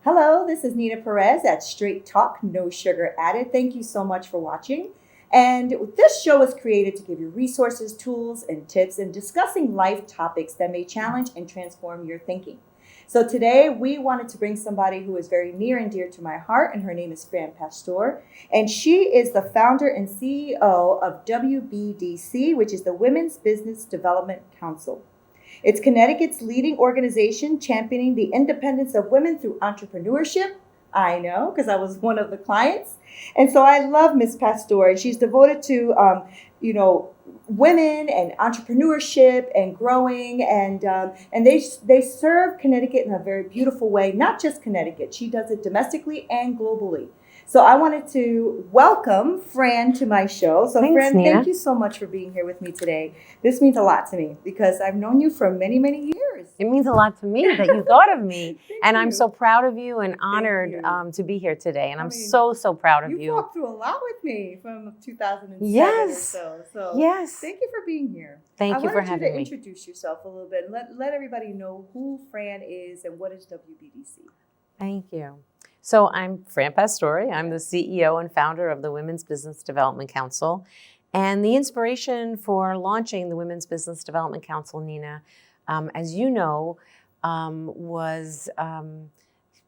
Hello, this is Neena Perez at Straight Talk, No Sugar Added. Thank you so much for watching. And this show is created to give you resources, tools, and tips in discussing life topics that may challenge and transform your thinking. So today we wanted to bring somebody who is very near and dear to my heart, and her name is Fran Pastore. And she is the founder and CEO of WBDC, which is the Women's Business Development Council. It's Connecticut's leading organization championing the independence of women through entrepreneurship. I know, because I was one of the clients. And so I love Miss Pastore. She's devoted to, women and entrepreneurship and growing. And they serve Connecticut in a very beautiful way, not just Connecticut. She does it domestically and globally. So I wanted to welcome Fran to my show. So Thanks, Fran, Neena. thank you so much for being here with me today. This means a lot to me because I've known you for many, many years. It means a lot to me that you thought of me. And I'm you. so proud of you and honored you. to be here today. And I I'm mean, so proud of You've you. walked through a lot with me from 2007 Yes. or so. So Yes. thank you for being here. Thank you for I having wanted you to me. introduce yourself a little bit and let everybody know who Fran is and what is WBDC. Thank you. So I'm Fran Pastore. I'm the CEO and founder of the Women's Business Development Council. And the inspiration for launching the Women's Business Development Council, Neena, as you know, was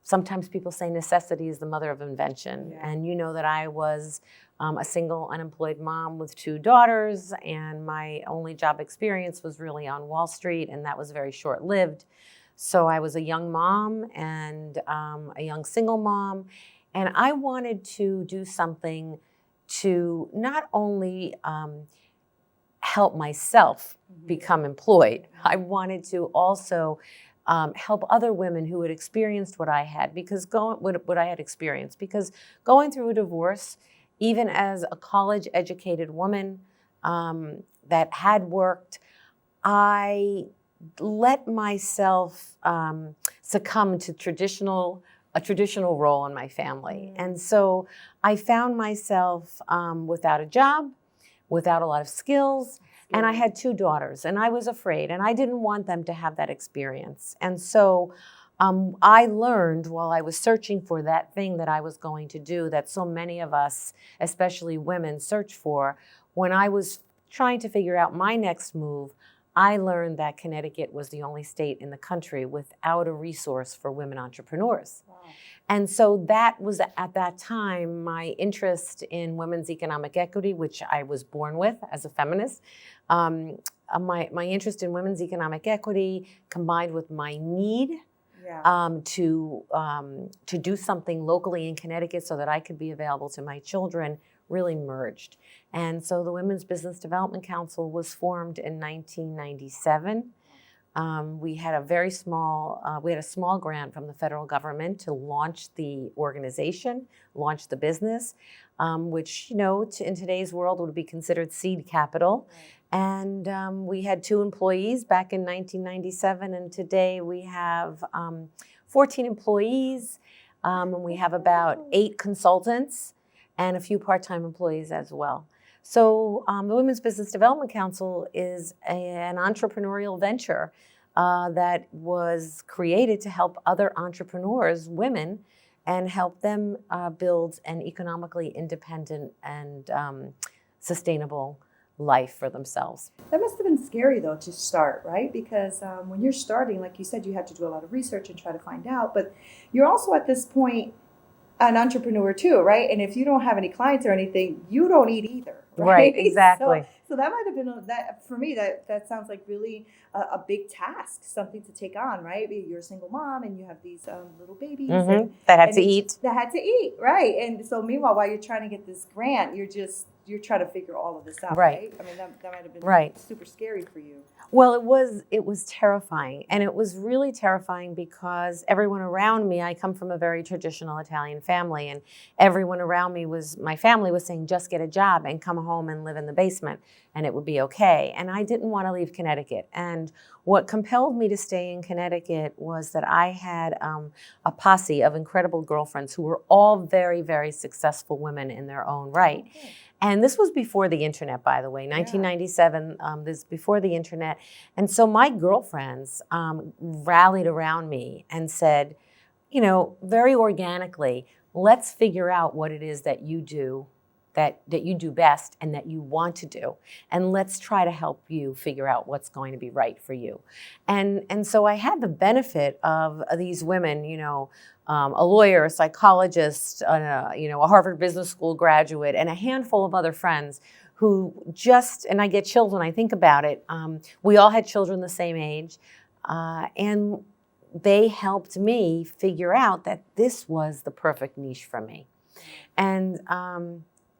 sometimes people say necessity is the mother of invention. Yeah. And you know that I was a single unemployed mom with 2 daughters, and my only job experience was really on Wall Street, and that was very short-lived. So I was a young mom and a young single mom, and I wanted to do something to not only help myself become employed, I wanted to also help other women who had experienced what I had, because what I had experienced. Because going through a divorce, even as a college-educated woman that had worked, I let myself succumb to a traditional role in my family. And so I found myself without a job, without a lot of skills, and I had 2 daughters, and I was afraid, and I didn't want them to have that experience. And so I learned while I was searching for that thing that I was going to do, that so many of us, especially women, search for. When I was trying to figure out my next move, I learned that Connecticut was the only state in the country without a resource for women entrepreneurs. Wow. And so that was, at that time, my interest in women's economic equity, which I was born with as a feminist. My interest in women's economic equity combined with my need to do something locally in Connecticut so that I could be available to my children really merged. And so the Women's Business Development Council was formed in 1997. We had a small grant from the federal government to launch the organization, launch the business, which, in today's world would be considered seed capital. Right. And we had 2 employees back in 1997, and today we have 14 employees, and we have about 8 consultants and a few part-time employees as well. So the Women's Business Development Council is an entrepreneurial venture that was created to help other entrepreneurs, women, and help them build an economically independent and sustainable life for themselves. That must have been scary, though, to start, right? Because when you're starting, like you said, you had to do a lot of research and try to find out. But you're also at this point an entrepreneur too, right? And if you don't have any clients or anything, you don't eat either, right? Exactly. So that might have been that for me. That sounds like really a big task, something to take on, right? You're a single mom and you have these little babies that had to eat. That had to eat, right? And so meanwhile, while you're trying to get this grant, you're trying to figure all of this out, right? I mean, that might have been super scary for you. Well, it was terrifying. And it was really terrifying because everyone around me, I come from a very traditional Italian family, and everyone around me my family was saying, just get a job and come home and live in the basement and it would be okay. And I didn't want to leave Connecticut. And what compelled me to stay in Connecticut was that I had a posse of incredible girlfriends who were all very, very successful women in their own right. Okay. And this was before the internet, by the way, 1997, this is before the internet. And so my girlfriends rallied around me and said, very organically, let's figure out what it is that you do, that you do best and that you want to do. And let's try to help you figure out what's going to be right for you. And so I had the benefit of these women, a lawyer, a psychologist, a Harvard Business School graduate, and a handful of other friends who and I get chills when I think about it. We all had children the same age, and they helped me figure out that this was the perfect niche for me. And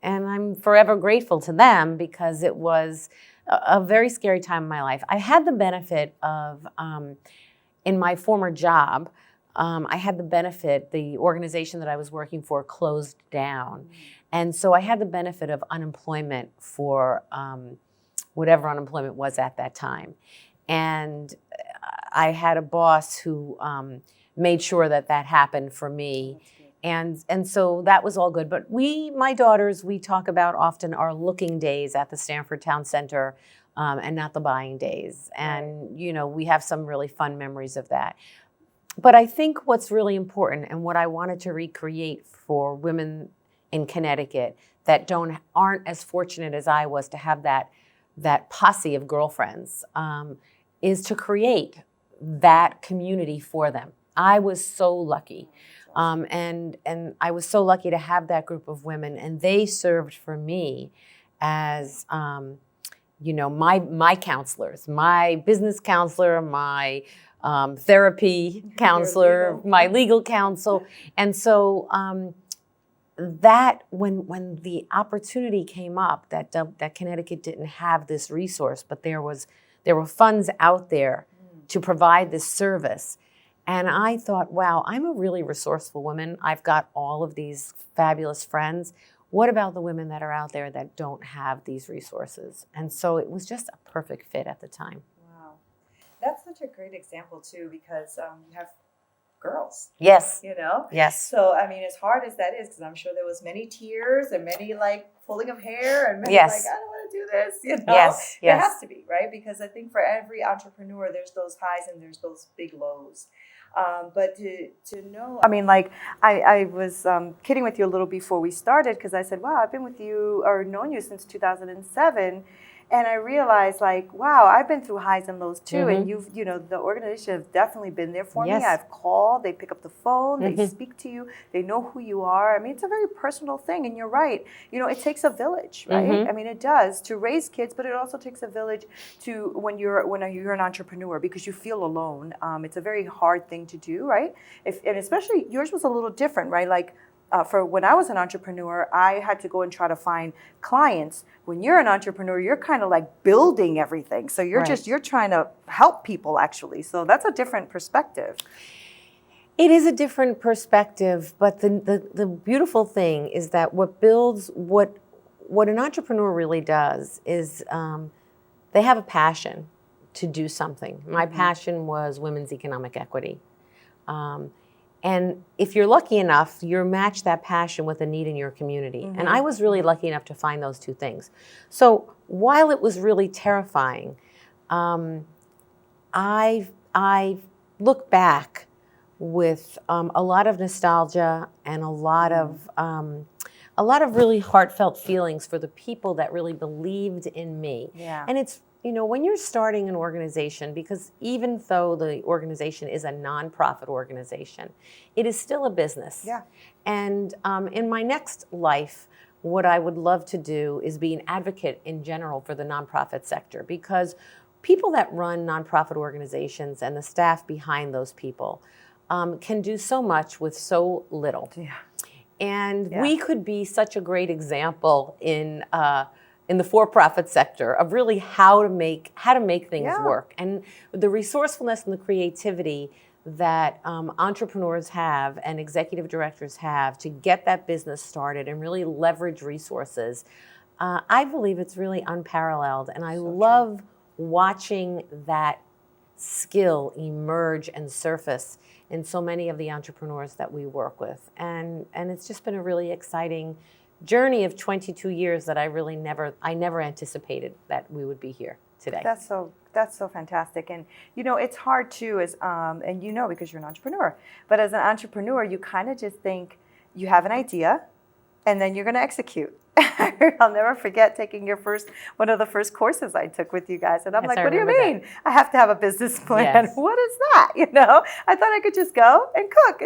I'm forever grateful to them because it was a very scary time in my life. I had the benefit of, in my former job, the organization that I was working for closed down. And so I had the benefit of unemployment for whatever unemployment was at that time. And I had a boss who made sure that happened for me. And so that was all good. But my daughters, we talk about often our looking days at the Stanford Town Center and not the buying days. And, we have some really fun memories of that. But I think what's really important and what I wanted to recreate for women in Connecticut that aren't as fortunate as I was to have that posse of girlfriends is to create that community for them. I was so lucky. And I was so lucky to have that group of women, and they served for me as, my counselors, my business counselor, my therapy counselor, my legal counsel. And so that when the opportunity came up that Connecticut didn't have this resource, but there were funds out there to provide this service. And I thought, wow, I'm a really resourceful woman. I've got all of these fabulous friends. What about the women that are out there that don't have these resources? And so it was just a perfect fit at the time. Wow. That's such a great example, too, because you have girls. Yes. Yes. So, as hard as that is, because I'm sure there was many tears and many, pulling of hair and many, I don't want to do this, Yes. It has to be, right? Because I think for every entrepreneur, there's those highs and there's those big lows. But to know, I was kidding with you a little before we started because I said, wow, I've been with you or known you since 2007. And I realized, wow, I've been through highs and lows too. Mm-hmm. And the organization has definitely been there for me. I've called, they pick up the phone, they speak to you, they know who you are. It's a very personal thing. And you're right. It takes a village, right? Mm-hmm. It does to raise kids, but it also takes a village to when you're an entrepreneur because you feel alone. It's a very hard thing to do, right? And especially yours was a little different, right? For when I was an entrepreneur, I had to go and try to find clients. When you're an entrepreneur, you're kind of building everything. So you're you're trying to help people actually. So that's a different perspective. It is a different perspective, but the beautiful thing is that what an entrepreneur really does is they have a passion to do something. My passion was women's economic equity. And if you're lucky enough, you match that passion with a need in your community. Mm-hmm. And I was really lucky enough to find those two things. So while it was really terrifying, I look back with a lot of nostalgia and a lot of really heartfelt feelings for the people that really believed in me. Yeah. And it's when you're starting an organization, because even though the organization is a nonprofit organization, it is still a business. Yeah. And in my next life, what I would love to do is be an advocate in general for the nonprofit sector, because people that run nonprofit organizations and the staff behind those people can do so much with so little. Yeah. And we could be such a great example in the for-profit sector of really how to make things work, and the resourcefulness and the creativity that entrepreneurs have and executive directors have to get that business started and really leverage resources. I believe it's really unparalleled, and I love watching that skill emerge and surface in so many of the entrepreneurs that we work with, and it's just been a really exciting journey of 22 years that I never anticipated that we would be here today. That's so fantastic. And, it's hard too, and because you're an entrepreneur, but as an entrepreneur, you kind of just think you have an idea and then you're going to execute. I'll never forget taking one of the first courses I took with you guys. And I'm like, what do you mean? I have to have a business plan. Yes. What is that? I thought I could just go and cook.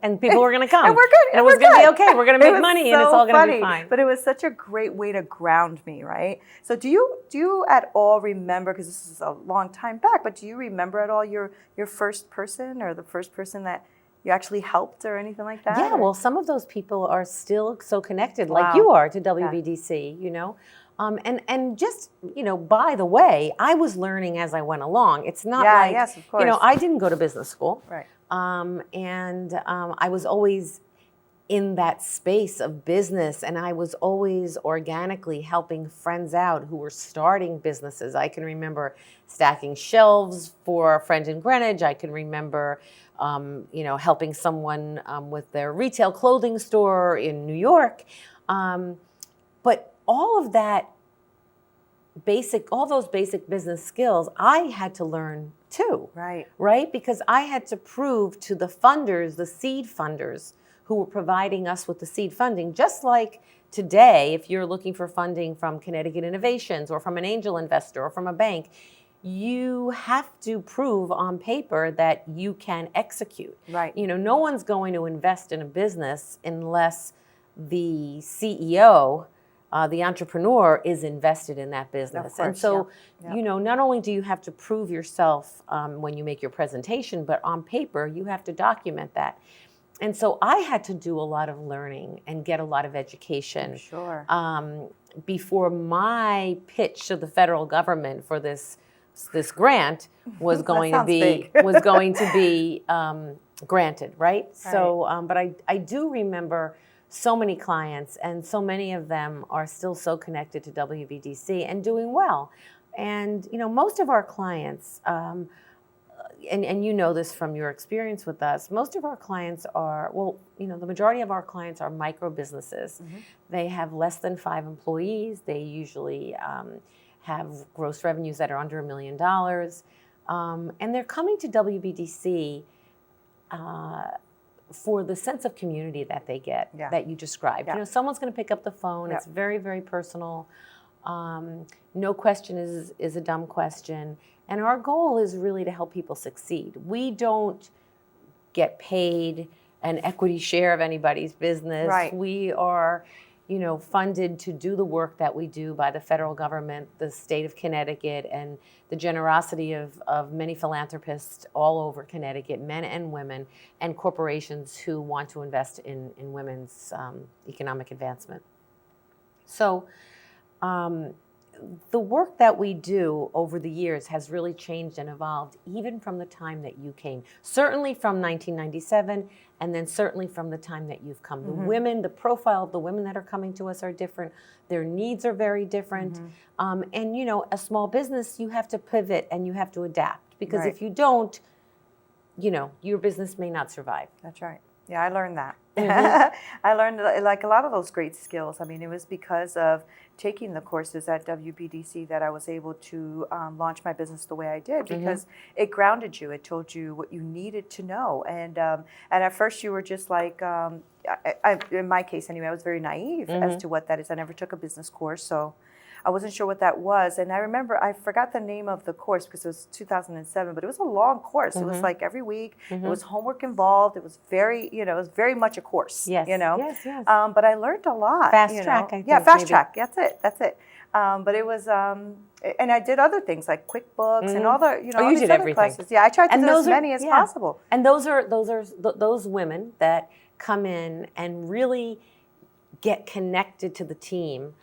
And people were going to come. And we're good. And it was going to be okay. We're going to make money and it's all going to be fine. But it was such a great way to ground me, right? So do you at all remember, because this is a long time back, but do you remember at all your first person or the first person that you actually helped or anything like that? Yeah, well, some of those people are still so connected, like you are, to WBDC, And just, by the way, I was learning as I went along. It's not yes, of course. I didn't go to business school. Right. I was always in that space of business, and I was always organically helping friends out who were starting businesses. I can remember stacking shelves for a friend in Greenwich. I can remember helping someone with their retail clothing store in New York. But all of those basic business skills, I had to learn too. Right? Because I had to prove to the funders, the seed funders, who were providing us with the seed funding, just like today, if you're looking for funding from Connecticut Innovations or from an angel investor or from a bank, you have to prove on paper that you can execute. Right. No one's going to invest in a business unless the CEO, the entrepreneur, is invested in that business. Of course, and so, not only do you have to prove yourself when you make your presentation, but on paper, you have to document that. And so I had to do a lot of learning and get a lot of education. Sure. Before my pitch to the federal government for this grant was going to be granted, right? So, but I do remember so many clients, and so many of them are still so connected to WBDC and doing well. And most of our clients, and you know this from your experience with us, most of our clients are, the majority of our clients are micro businesses. Mm-hmm. They have less than 5 employees. They usually have gross revenues that are under $1 million. And they're coming to WBDC for the sense of community that they get, that you described. Yeah. Someone's going to pick up the phone. It's very, very personal. No question is a dumb question. And our goal is really to help people succeed. We don't get paid an equity share of anybody's business. Right. We are, funded to do the work that we do by the federal government, the state of Connecticut, and the generosity of many philanthropists all over Connecticut, men and women, and corporations who want to invest in women's economic advancement. So, the work that we do over the years has really changed and evolved, even from the time that you came. Certainly from 1997, and then certainly from the time that you've come. Mm-hmm. The women, the profile of the women that are coming to us are different. Their needs are very different. Mm-hmm. And a small business, you have to pivot and you have to adapt. Because if you don't, your business may not survive. That's right. Yeah, I learned that. Mm-hmm. I learned like a lot of those great skills. I mean, it was because of taking the courses at WBDC that I was able to launch my business the way I did, because it grounded you. It told you what you needed to know. And at first you were just like, in my case anyway, I was very naive as to what that is. I never took a business course, so I wasn't sure what that was. And I remember, I forgot the name of the course because it was 2007, but it was a long course. It was like every week. There was homework involved. It was very, it was very much a course, Yes. But I learned a lot. Fast track, I think. Yeah, fast track. That's it. But it was, and I did other things like QuickBooks and all the, all you these did other everything. classes. Yeah, I tried to do as many as possible. And those are those women that come in and really get connected to the team.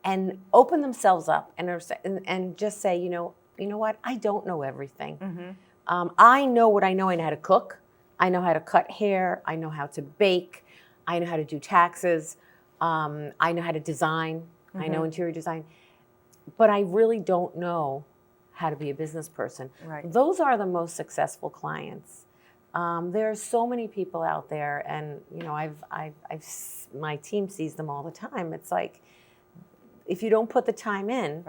And open themselves up and just say, you know what? I don't know everything. I know what I know. I know how to cook. I know how to cut hair. I know how to bake. I know how to do taxes. I know how to design. I know interior design. But I really don't know how to be a business person. Right. Those are the most successful clients. There are so many people out there, and my team sees them all the time. It's like, if you don't put the time in,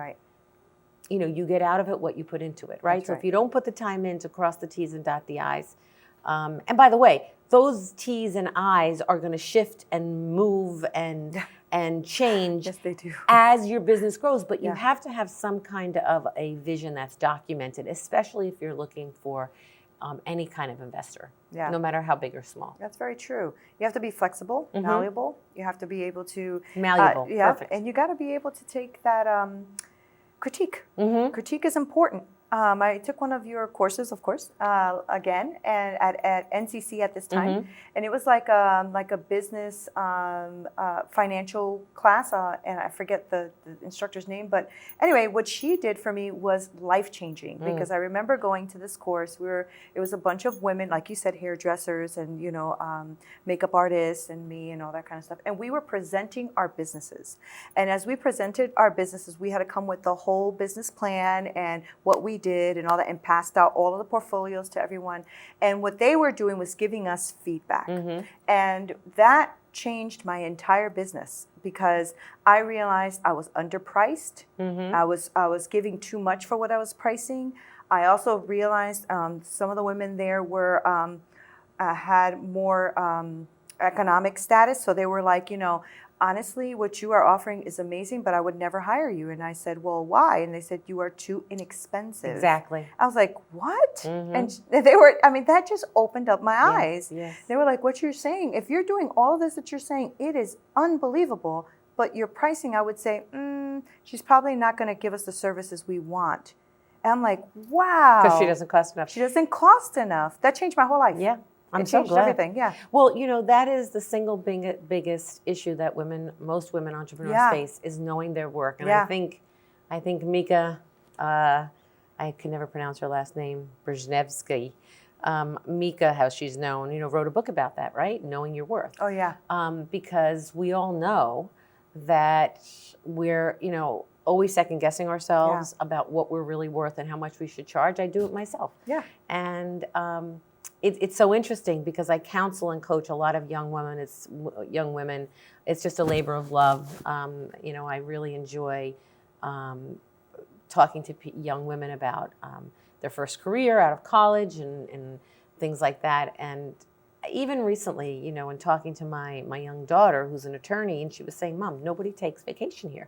you get out of it what you put into it, right? That's So right. if you don't put the time in to cross the T's and dot the I's, and by the way, those T's and I's are going to shift and move and change Yes, they do. as your business grows, but you Yeah. have to have some kind of a vision that's documented, especially if you're looking for any kind of investor, Yeah. no matter how big or small. That's very true. You have to be flexible, malleable. You have to be able to Malleable, perfect. and you got to be able to take that critique. Mm-hmm. Critique is important. I took one of your courses, of course, again, and at NCC at this time, and it was like a business financial class, and I forget the instructor's name, but anyway, what she did for me was life changing because I remember going to this course. It was a bunch of women, like you said, hairdressers and makeup artists and me and all that kind of stuff, and we were presenting our businesses, and as we presented our businesses, we had to come with the whole business plan and what we did and all that, and passed out all of the portfolios to everyone. And what they were doing was giving us feedback. And that changed my entire business because I realized I was underpriced. I was giving too much for what I was pricing. I also realized some of the women there were had more economic status, so they were like, honestly, what you are offering is amazing, but I would never hire you. And I said, well, why? And they said, you are too inexpensive. Exactly. I was like, what? And they were, that just opened up my eyes. Yes. They were like, what you're saying, if you're doing all of this that you're saying, it is unbelievable. But your pricing, I would say, she's probably not going to give us the services we want. And I'm like, wow. Because she doesn't cost enough. She doesn't cost enough. That changed my whole life. Yeah. I'm It so changed glad. everything. Yeah. Well, that is the single biggest issue that most women entrepreneurs face is knowing their work. And I think Mika, I can never pronounce her last name, Brzezinski, Mika, how she's known, wrote a book about that, right? Knowing your worth. Oh, yeah. Because we all know that we're, always second guessing ourselves about what we're really worth and how much we should charge. I do it myself. Yeah. And it's so interesting because I counsel and coach a lot of young women. It's just a labor of love. I really enjoy talking to young women about their first career out of college and things like that. And even recently, in talking to my young daughter, who's an attorney, and she was saying, Mom, nobody takes vacation here.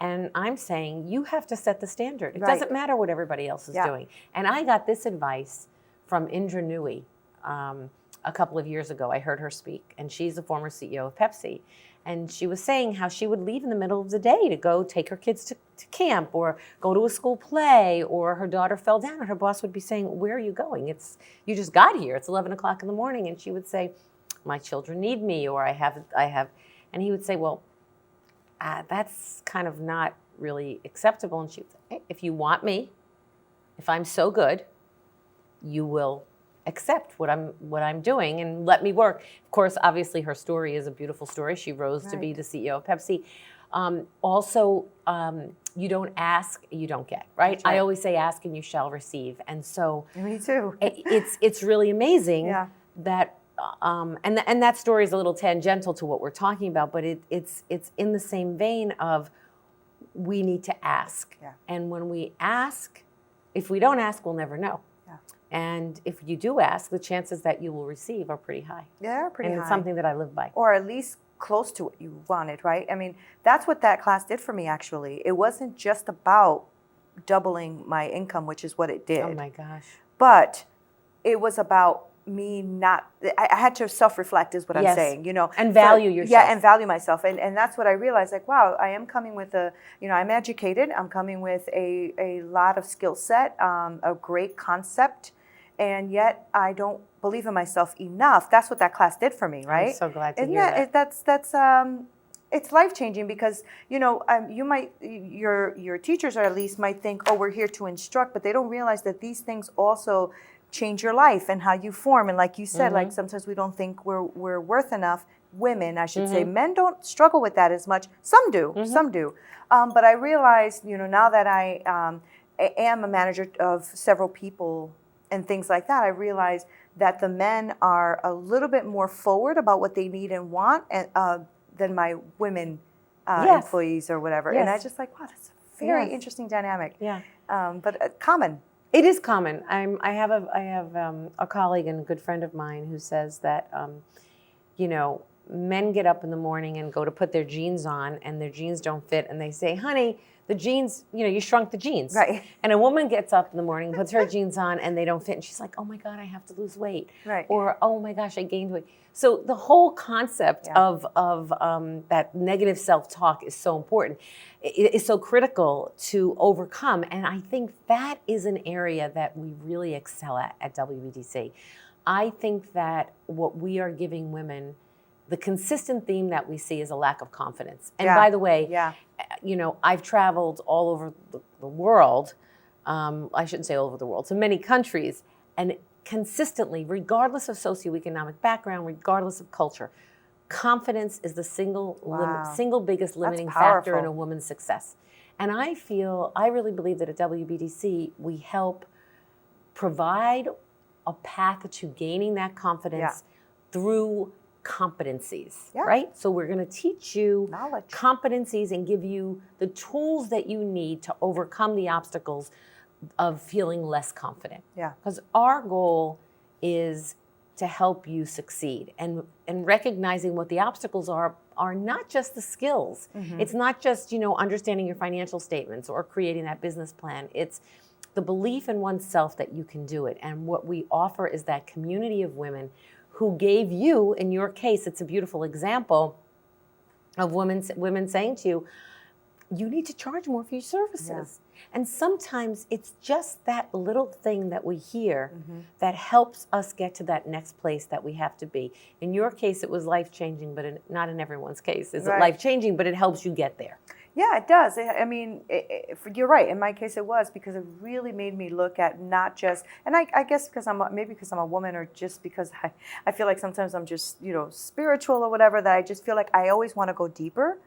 And I'm saying, you have to set the standard. It doesn't matter what everybody else is doing. And I got this advice from Indra Nooyi a couple of years ago. I heard her speak, and she's a former CEO of Pepsi. And she was saying how she would leave in the middle of the day to go take her kids to camp or go to a school play, or her daughter fell down and her boss would be saying, where are you going? You just got here. It's 11 o'clock in the morning. And she would say, my children need me, or I have. And he would say, well, that's kind of not really acceptable. And she would say, hey, if you want me, if I'm so good, you will accept what I'm doing and let me work. Of course, obviously, her story is a beautiful story. She rose to be the CEO of Pepsi. Also, you don't ask, you don't get, right? I always say, ask and you shall receive. And so, me too. it's really amazing that, and that story is a little tangential to what we're talking about, but it's in the same vein of we need to ask. Yeah. And when we ask, if we don't ask, we'll never know. And if you do ask, the chances that you will receive are pretty high. Yeah, they're pretty high. And it's something that I live by. Or at least close to what you wanted, right? That's what that class did for me, actually. It wasn't just about doubling my income, which is what it did. Oh, my gosh. But it was about me I had to self-reflect is what I'm saying, And value yourself. Yeah, and value myself. And that's what I realized, like, wow, I am coming with I'm educated. I'm coming with a lot of skill set, a great concept. And yet I don't believe in myself enough. That's what that class did for me, right? I'm so glad to hear that. It's life-changing because, you might, your teachers or at least might think, oh, we're here to instruct, but they don't realize that these things also change your life and how you form. And like you said, like sometimes we don't think we're worth enough. Women, I should say, men don't struggle with that as much. Some do, some do. But I realized, now that I am a manager of several people and things like that, I realized that the men are a little bit more forward about what they need and want than my women employees or whatever. Yes. And I just like, wow, that's very interesting dynamic. Yeah. But common. It is common. I have a colleague and a good friend of mine who says that, men get up in the morning and go to put their jeans on and their jeans don't fit. And they say, honey, the jeans, you shrunk the jeans. Right. And a woman gets up in the morning, puts her jeans on and they don't fit. And she's like, oh my God, I have to lose weight. Right. Or, oh my gosh, I gained weight. So the whole concept of that negative self-talk is so important. It is so critical to overcome. And I think that is an area that we really excel at WBDC. I think that what we are giving women, the consistent theme that we see is a lack of confidence. And by the way, I've traveled all over the world. I shouldn't say all over the world, to many countries. And consistently, regardless of socioeconomic background, regardless of culture, confidence is the single biggest limiting factor in a woman's success. And I really believe that at WBDC, we help provide a path to gaining that confidence through competencies, right? So we're going to teach you knowledge, competencies, and give you the tools that you need to overcome the obstacles of feeling less confident. Yeah. Because our goal is to help you succeed, and recognizing what the obstacles are not just the skills. Mm-hmm. It's not just, understanding your financial statements or creating that business plan. It's the belief in oneself that you can do it. And what we offer is that community of women who gave you, in your case, it's a beautiful example of women saying to you, you need to charge more for your services. Yeah. And sometimes it's just that little thing that we hear that helps us get to that next place that we have to be. In your case, it was life-changing, but not in everyone's case. Is it life-changing, but it helps you get there? Yeah, it does. I mean, you're right. In my case, it was, because it really made me look at not just, and I guess because I'm a woman, or just because I feel like sometimes I'm just, spiritual or whatever, that I just feel like I always want to go deeper.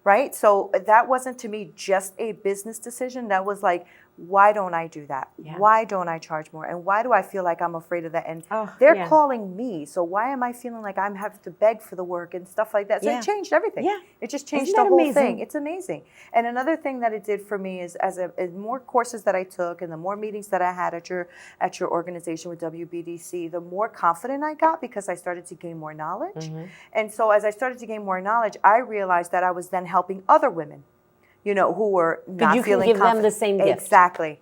Right? So that wasn't, to me, just a business decision. That was like, why don't I do that? Yeah. Why don't I charge more? And why do I feel like I'm afraid of that? And they're calling me. So why am I feeling like I'm having to beg for the work and stuff like that? So it changed everything. Yeah. It just changed the whole thing. It's amazing. And another thing that it did for me is, as more courses that I took and the more meetings that I had at your organization with WBDC, the more confident I got, because I started to gain more knowledge. Mm-hmm. And so as I started to gain more knowledge, I realized that I was then helping other women, who were not feeling confident. You can give them the same gift. Exactly.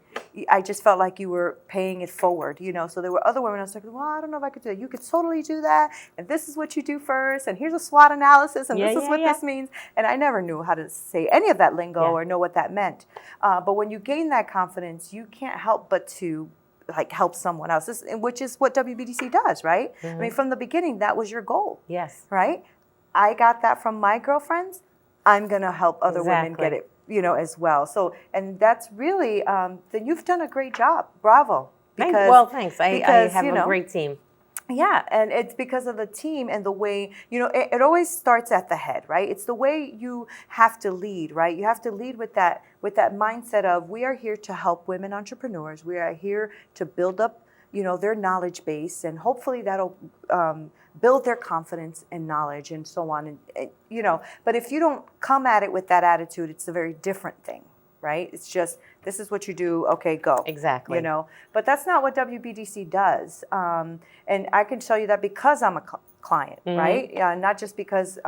I just felt like you were paying it forward, So there were other women. I was like, well, I don't know if I could do that. You could totally do that. And this is what you do first. And here's a SWOT analysis. And this is what this means. And I never knew how to say any of that lingo or know what that meant. But when you gain that confidence, you can't help but to help someone else, which is what WBDC does, right? Mm-hmm. I mean, from the beginning, that was your goal. Yes. Right? I got that from my girlfriends. I'm going to help other women get it, as well. So, and that's really, then you've done a great job. Bravo. Thanks. I have a great team. Yeah, and it's because of the team and the way, it always starts at the head, right? It's the way you have to lead, right? You have to lead with that mindset of, we are here to help women entrepreneurs. We are here to build up, their knowledge base, and hopefully that'll build their confidence and knowledge and so on. And but if you don't come at it with that attitude, it's a very different thing, right? It's just, this is what you do, okay, go. Exactly. But that's not what WBDC does. And I can tell you that because I'm a client, right? Not just because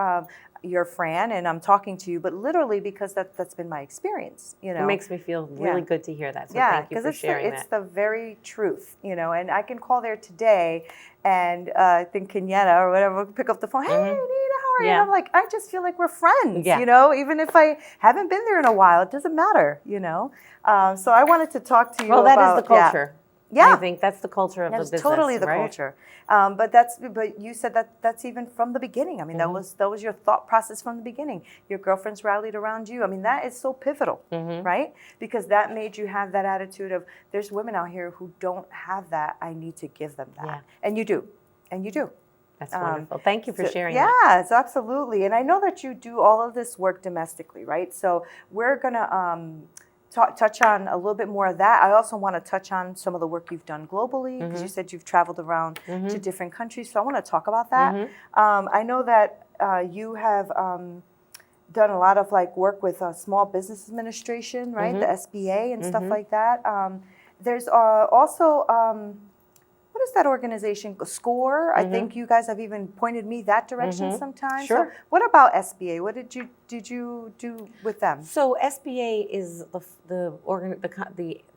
you're Fran and I'm talking to you, but literally because that's been my experience. It makes me feel really good to hear that. So thank you for sharing that. It's the very truth, and I can call there today, and I think Kenyatta or whatever will pick up the phone. Hey, Neena, how are you? And I'm like, I just feel like we're friends. Even if I haven't been there in a while, it doesn't matter. So I wanted to talk to you. Well, that about, is the culture. Yeah. I think that's the culture of the business. That's totally the culture. But you said that's even from the beginning. I mean, that was your thought process from the beginning. Your girlfriends rallied around you. I mean, that is so pivotal, right? Because that made you have that attitude of, there's women out here who don't have that. I need to give them that. Yeah. And you do. That's wonderful. Thank you for sharing that. Yes, absolutely. And I know that you do all of this work domestically, right? So we're going to touch on a little bit more of that. I also want to touch on some of the work you've done globally, because you said you've traveled around to different countries. So I want to talk about that. I know that you have done a lot of like work with Small Business Administration, right? The SBA and stuff like that. There's also, what is that organization? SCORE. I think you guys have even pointed me that direction sometimes. Sure. So what about SBA? What did you do with them? So SBA is the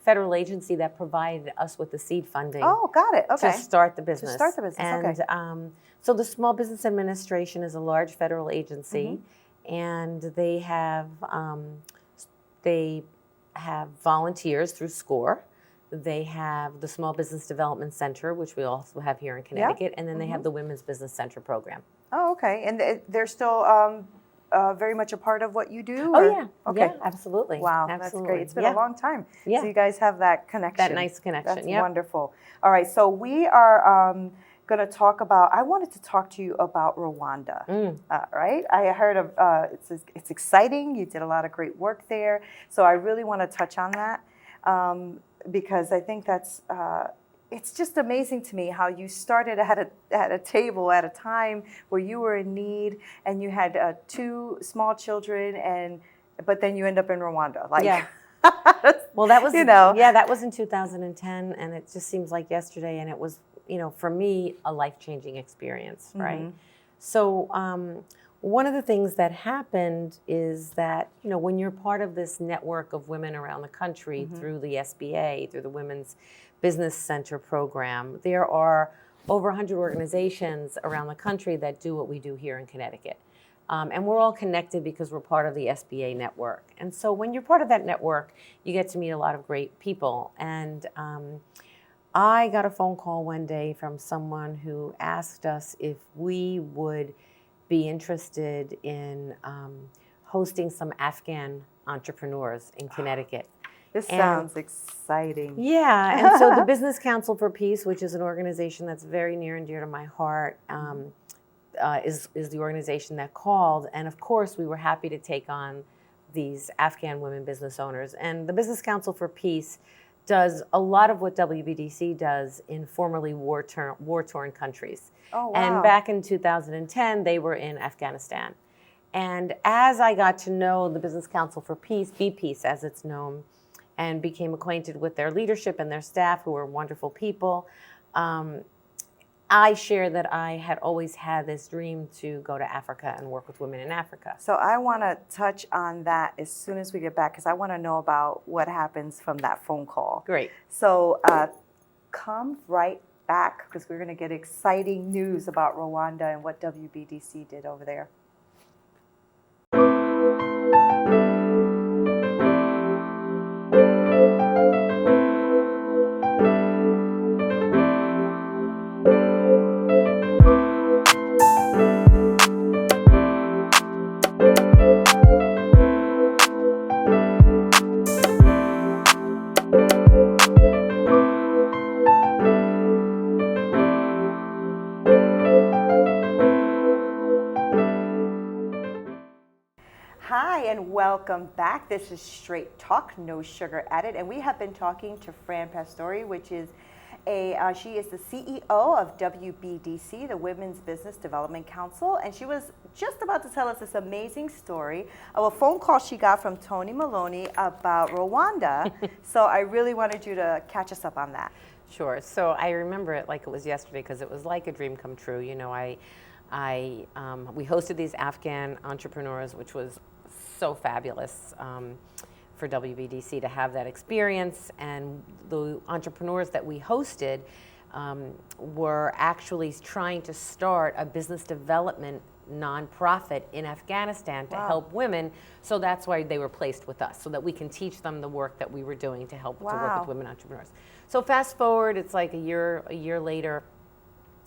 federal agency that provided us with the seed funding. Oh, got it. Okay. To start the business. To start the business. And, okay. So the Small Business Administration is a large federal agency, and they have volunteers through SCORE. They have the Small Business Development Center, which we also have here in Connecticut, and then they have the Women's Business Center program. Oh, okay. And they're still very much a part of what you do? Oh, or? yeah. Okay. Yeah, absolutely. Wow, absolutely. that's great. It's been a long time. Yeah. So you guys have that connection. That nice connection. That's wonderful. All right, so we are going to talk about, I wanted to talk to you about Rwanda, right? I heard of, it's exciting. You did a lot of great work there. So I really want to touch on that because I think that's, it's just amazing to me how you started at a table at a time where you were in need and you had 2 small children, but then you end up in Rwanda. Like, yeah. Well, that was, that was in 2010, and it just seems like yesterday, and it was, for me, a life-changing experience, right? So one of the things that happened is that, when you're part of this network of women around the country through the SBA, through the Women's Business Center program, there are over 100 organizations around the country that do what we do here in Connecticut. And we're all connected because we're part of the SBA network. And so when you're part of that network, you get to meet a lot of great people. And I got a phone call one day from someone who asked us if we would be interested in hosting some Afghan entrepreneurs in Connecticut. This sounds exciting. Yeah, and so the Business Council for Peace, which is an organization that's very near and dear to my heart, is the organization that called. And of course, we were happy to take on these Afghan women business owners. And the Business Council for Peace does a lot of what WBDC does in formerly war-torn countries. Oh, wow. And back in 2010, they were in Afghanistan. And as I got to know the Business Council for Peace, BPeace as it's known, and became acquainted with their leadership and their staff, who were wonderful people, I shared that I had always had this dream to go to Africa and work with women in Africa. So I want to touch on that as soon as we get back, because I want to know about what happens from that phone call. Great. So come right back, because we're going to get exciting news about Rwanda and what WBDC did over there. Hi, and welcome back. This is Straight Talk, no sugar added, and we have been talking to Fran Pastore, which is she is the CEO of WBDC, the Women's Business Development Council, and she was just about to tell us this amazing story of a phone call she got from Tony Maloney about Rwanda. So I really wanted you to catch us up on that. Sure. So I remember it like it was yesterday because it was like a dream come true. We hosted these Afghan entrepreneurs, which was so fabulous for WBDC to have that experience. And the entrepreneurs that we hosted were actually trying to start a business development nonprofit in Afghanistan to help women. So that's why they were placed with us, so that we can teach them the work that we were doing to help to work with women entrepreneurs. So fast forward, it's like a year later,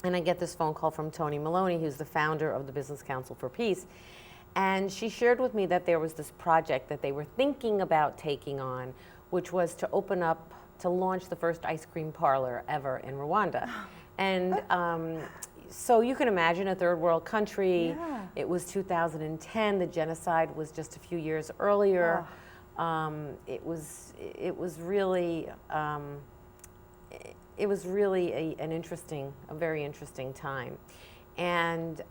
and I get this phone call from Tony Maloney, who's the founder of the Business Council for Peace. And she shared with me that there was this project that they were thinking about taking on, which was to launch the first ice cream parlor ever in Rwanda. And so you can imagine a third world country. Yeah. It was 2010. The genocide was just a few years earlier. It was really a very interesting time. And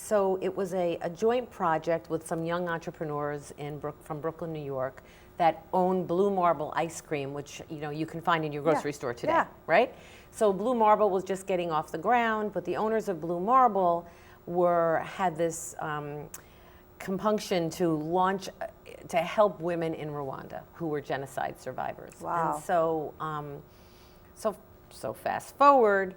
So it was a joint project with some young entrepreneurs from Brooklyn, New York, that own Blue Marble ice cream, which you can find in your grocery store today, right? So Blue Marble was just getting off the ground, but the owners of Blue Marble had this compunction to help women in Rwanda who were genocide survivors. Wow. And so fast forward,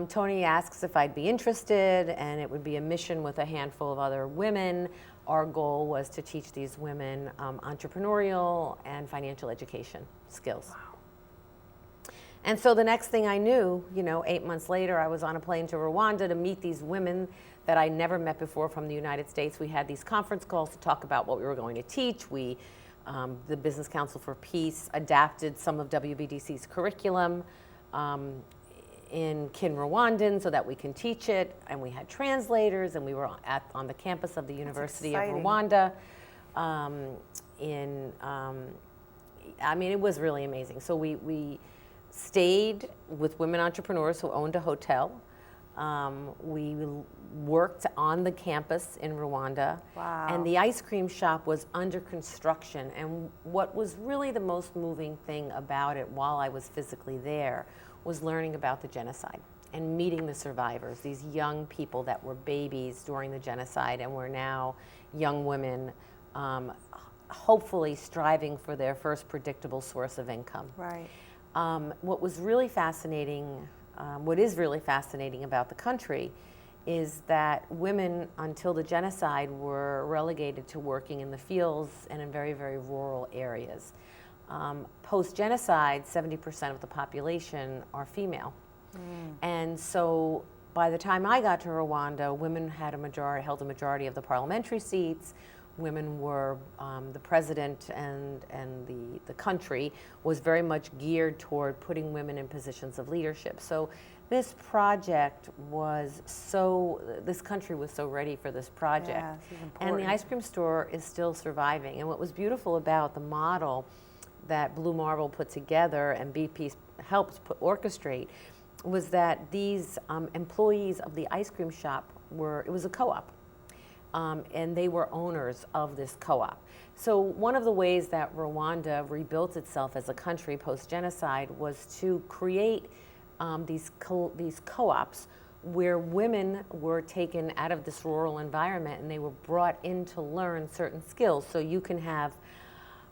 Tony asks if I'd be interested, and it would be a mission with a handful of other women. Our goal was to teach these women entrepreneurial and financial education skills. Wow. And so the next thing I knew, 8 months later, I was on a plane to Rwanda to meet these women that I never met before from the United States. We had these conference calls to talk about what we were going to teach. The Business Council for Peace adapted some of WBDC's curriculum in Kinyarwanda so that we can teach it, and we had translators, and we were on the campus of the University of Rwanda. It was really amazing. So we stayed with women entrepreneurs who owned a hotel. We worked on the campus in Rwanda. Wow. And the ice cream shop was under construction. And what was really the most moving thing about it while I was physically there was learning about the genocide and meeting the survivors, these young people that were babies during the genocide and were now young women, hopefully striving for their first predictable source of income. Right. What is really fascinating about the country is that women, until the genocide, were relegated to working in the fields and in very, very rural areas. Post-genocide, 70% of the population are female. And so by the time I got to Rwanda, women held a majority of the parliamentary seats. Women were, the president and the country was very much geared toward putting women in positions of leadership. So this project this country was so ready for this project. Yeah, this is important. And the ice cream store is still surviving. And what was beautiful about the model that Blue Marble put together and BP helped orchestrate was that these employees of the ice cream shop it was a co-op. And they were owners of this co-op. So one of the ways that Rwanda rebuilt itself as a country post-genocide was to create these co-ops where women were taken out of this rural environment and they were brought in to learn certain skills. So you can have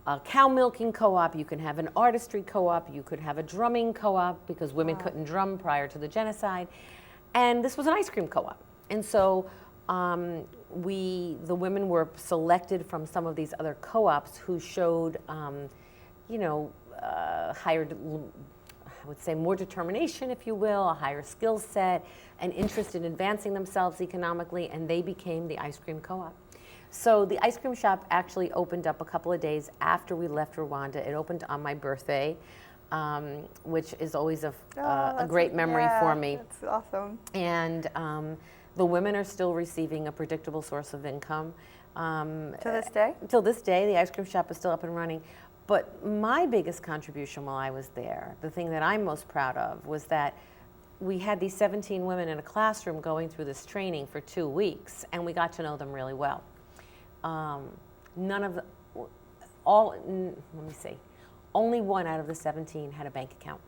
a cow milking co-op, you can have an artistry co-op, you could have a drumming co-op because women couldn't drum prior to the genocide. And this was an ice cream co-op. And so the women were selected from some of these other co-ops who showed, higher, I would say more determination, if you will, a higher skill set, an interest in advancing themselves economically, and they became the ice cream co-op. So the ice cream shop actually opened up a couple of days after we left Rwanda. It opened on my birthday, which is always a great memory for me. That's awesome. And the women are still receiving a predictable source of income. To this day? Till this day, the ice cream shop is still up and running. But my biggest contribution while I was there, the thing that I'm most proud of, was that we had these 17 women in a classroom going through this training for 2 weeks, and we got to know them really well. Only one out of the 17 had a bank account.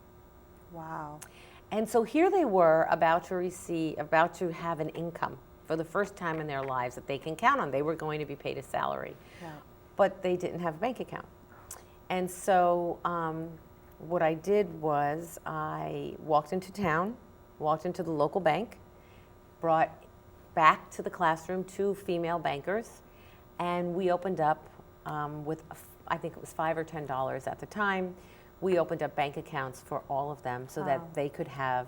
Wow. And so here they were about to have an income for the first time in their lives that they can count on. They were going to be paid a salary, but they didn't have a bank account. And so what I did was I walked into town, walked into the local bank, brought back to the classroom 2 female bankers, and we opened up with, I think it was $5 or $10 at the time. We opened up bank accounts for all of them so that they could have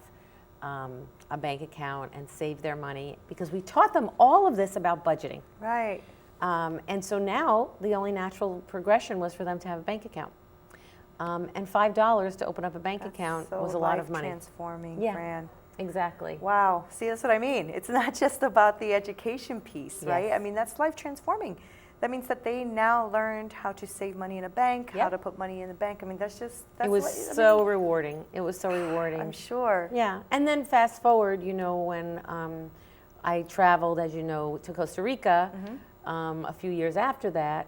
a bank account and save their money, because we taught them all of this about budgeting. Right. And so now the only natural progression was for them to have a bank account. And $5 to open up a bank account was a lot of money. Transforming, Yeah, Fran. exactly. Wow. See, that's what I mean. It's not just about the education piece, right? Yes. I mean, that's life transforming. That means that they now learned how to save money in a bank, how to put money in the bank. I mean, that's it was so rewarding. It was so rewarding. I'm sure. Yeah. And then fast forward, when I traveled, as you know, to Costa Rica a few years after that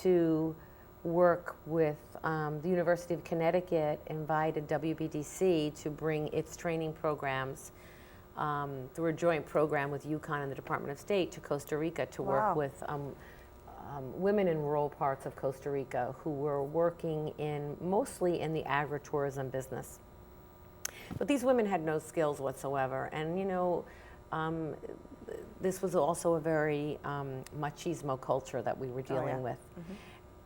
to work with the University of Connecticut, invited WBDC to bring its training programs through a joint program with UConn and the Department of State to Costa Rica to work with women in rural parts of Costa Rica who were working mostly in the agritourism business. But these women had no skills whatsoever, and this was also a very machismo culture that we were dealing with.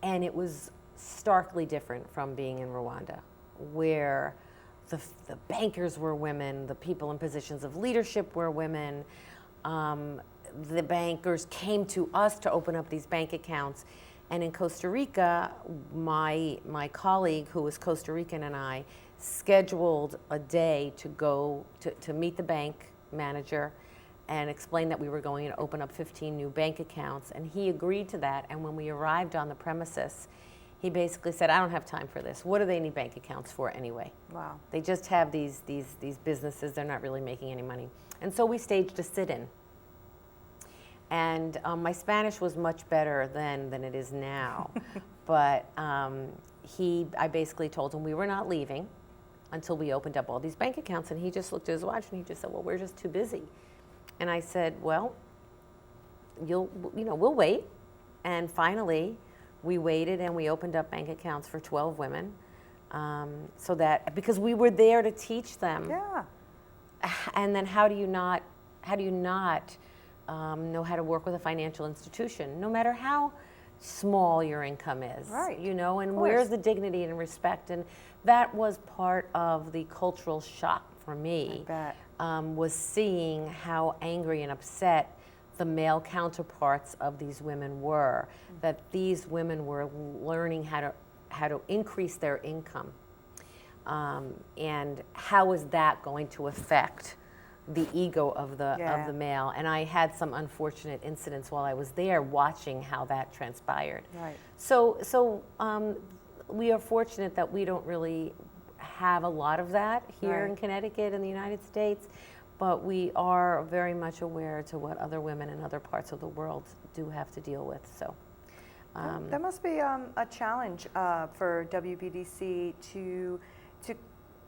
And it was starkly different from being in Rwanda, where the bankers were women, the people in positions of leadership were women. The bankers came to us to open up these bank accounts. And in Costa Rica, my colleague, who was Costa Rican, and I scheduled a day to go to meet the bank manager and explain that we were going to open up 15 new bank accounts. And he agreed to that. And when we arrived on the premises, he basically said, I don't have time for this. What do they need bank accounts for anyway? Wow. They just have these businesses. They're not really making any money. And so we staged a sit-in. And my Spanish was much better then than it is now. But I basically told him we were not leaving until we opened up all these bank accounts. And he just looked at his watch and he just said, well, we're just too busy. And I said, well, we'll wait. And finally, we waited and we opened up bank accounts for 12 women, because we were there to teach them. Yeah. And then how do you not know how to work with a financial institution, no matter how small your income is, right? And where's the dignity and respect? And that was part of the cultural shock for me. I bet. Was seeing how angry and upset the male counterparts of these women were, that these women were learning how to increase their income, and how is that going to affect the ego of the male. And I had some unfortunate incidents while I was there watching how that transpired. Right. So we are fortunate that we don't really have a lot of that here in Connecticut in the United States, but we are very much aware to what other women in other parts of the world do have to deal with. So that must be a challenge for WBDC to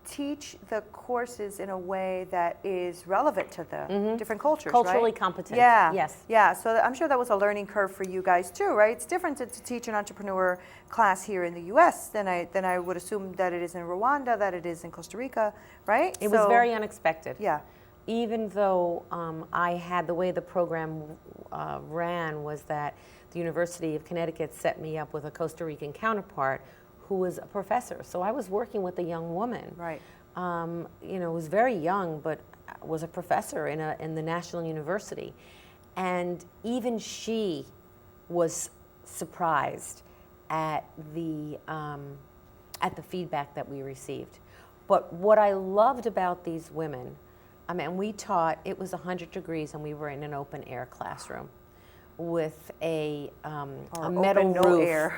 teach the courses in a way that is relevant to the different cultures, culturally competent. Yeah. Yes. Yeah. So I'm sure that was a learning curve for you guys too, right? It's different to teach an entrepreneur class here in the U.S. than I would assume that it is in Rwanda, that it is in Costa Rica, right? It was very unexpected. Yeah. Even though I had the way the program ran was that the University of Connecticut set me up with a Costa Rican counterpart who was a professor. So I was working with a young woman. Right. Was very young, but was a professor in the National University. And even she was surprised at the feedback that we received. But what I loved about these women, we taught, it was 100 degrees and we were in an open air classroom with a metal roof.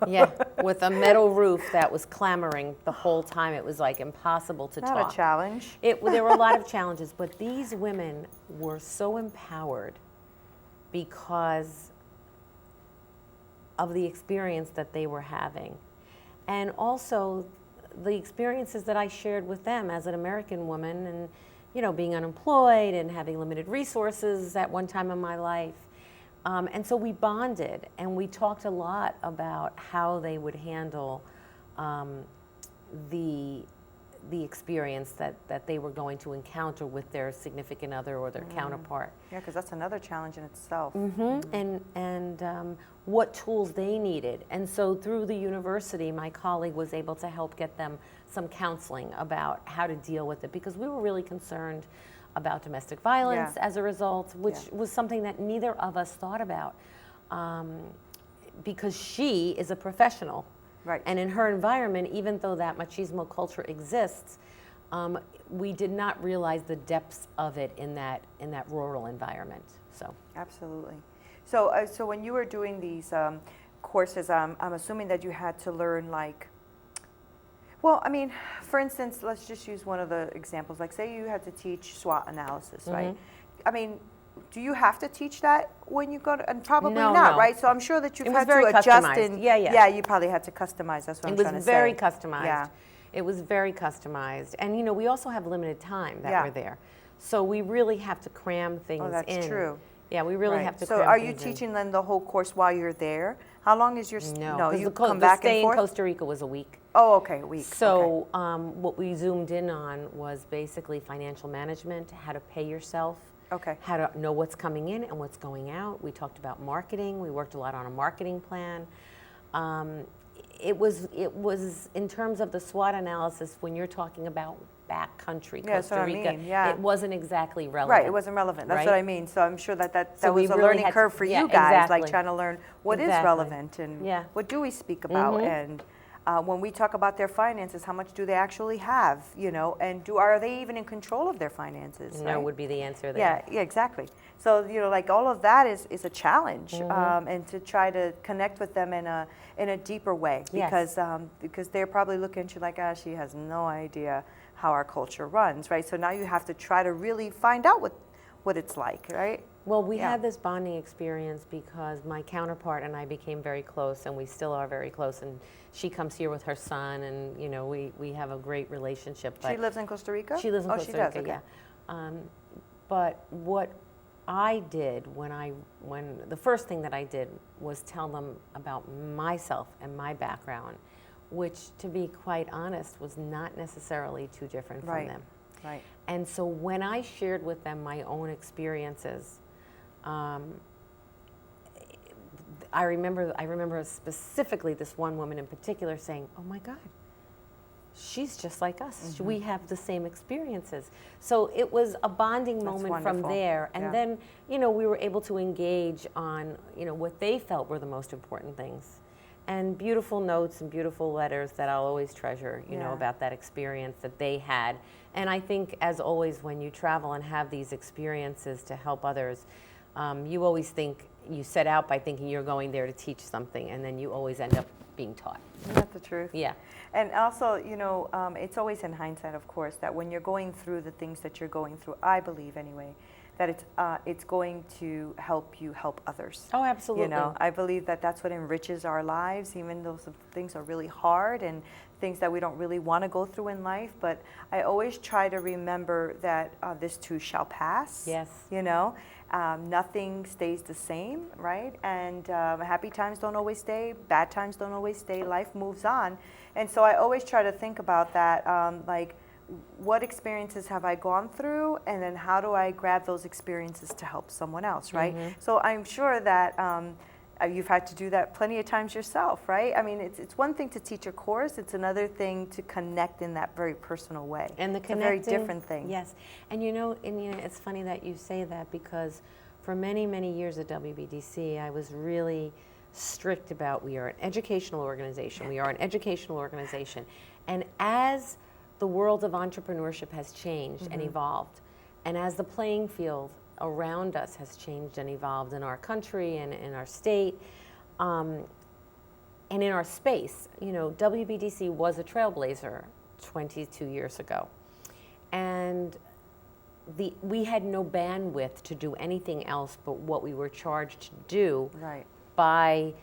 Yeah, with a metal roof that was clamoring the whole time. It was like impossible to talk. Not a challenge. There were a lot of challenges, but these women were so empowered because of the experience that they were having. And also the experiences that I shared with them as an American woman and, being unemployed and having limited resources at one time in my life. And so we bonded and we talked a lot about how they would handle the experience that they were going to encounter with their significant other or their counterpart. Yeah, because that's another challenge in itself. And what tools they needed. And so through the university, my colleague was able to help get them some counseling about how to deal with it, because we were really concerned about domestic violence as a result, which was something that neither of us thought about, because she is a professional. Right. And in her environment, even though that machismo culture exists, we did not realize the depths of it in that rural environment. So absolutely. So when you were doing these courses, I'm assuming that you had to learn for instance, let's just use one of the examples. Like say you had to teach SWOT analysis, right? I mean, do you have to teach that when you go to, and probably No, not, no. right? So I'm sure that you've It was had very to adjust customized. and Yeah. you probably had to customize. That's what I'm trying to It was say. very customized. Yeah. It was very customized. And you know, we also have limited time that Yeah. we're there. So we really have to cram things in. Oh, that's true. Yeah, we really Right. have to So cram are you things in. teaching them the whole course while you're there? How long is your No, you because come the back stay and in forth? Costa Rica was a week. Oh, okay, a week. Okay. So what we zoomed in on was basically financial management, how to pay yourself, Okay. how to know what's coming in and what's going out. We talked about marketing. We worked a lot on a marketing plan. It was in terms of the SWOT analysis, when you're talking about back country, Yeah, that's Costa what I Rica, mean, yeah. it wasn't exactly relevant. Right, it wasn't relevant. That's what right? I mean. So I'm sure that So we was a really learning had to- curve for yeah, you guys, like exactly. trying to learn what is Exactly. relevant and Yeah. what do we speak about, and when we talk about their finances, how much do they actually have, you know, and are they even in control of their finances? No right? would be the answer there. Yeah, exactly. So, you know, like all of that is a challenge, and to try to connect with them in a deeper way, Yes. because they're probably looking at you like, ah, she has no idea how our culture runs, right? So now you have to try to really find out what it's like, right? Well, we Yeah. had this bonding experience because my counterpart and I became very close, and we still are very close. And she comes here with her son, and you know, we have a great relationship. But She lives in Costa Rica? she lives in oh, Costa she Rica, does, okay. yeah. But what I did when the first thing that I did was tell them about myself and my background, which, to be quite honest, was not necessarily too different from Right. them. Right. And so when I shared with them my own experiences, I remember specifically this one woman in particular saying, "Oh my God, she's just like us. We have the same experiences." So it was a bonding moment from wonderful. there. And Yeah. then, you know, we were able to engage on, you know, what they felt were the most important things. And beautiful notes and beautiful letters that I'll always treasure, you know, Yeah. about that experience that they had. And I think, as always, when you travel and have these experiences to help others, you always think, you set out by thinking you're going there to teach something, and then you always end up being taught. Isn't that the truth? Yeah. And also, you know, it's always in hindsight, of course, that when you're going through the things that you're going through, I believe anyway, that it's going to help you help others. Oh, absolutely. You know, I believe that that's what enriches our lives, even though some things are really hard and things that we don't really want to go through in life. But I always try to remember that this too shall pass. Yes. You know, nothing stays the same, right? And happy times don't always stay, bad times don't always stay, life moves on. And so I always try to think about that, like, what experiences have I gone through, and then how do I grab those experiences to help someone else, right? So I'm sure that you've had to do that plenty of times yourself, right? I mean, it's one thing to teach a course, it's another thing to connect in that very personal way. And the it's a very connecting, different thing. Yes. And you know, it's funny that you say that, because for many, many years at WBDC, I was really strict about, we are an educational organization. We are an educational organization. And as the world of entrepreneurship has changed and evolved, and as the playing field around us has changed and evolved in our country and in our state, and in our space, you know, WBDC was a trailblazer 22 years ago. And we had no bandwidth to do anything else but what we were charged to do Right. by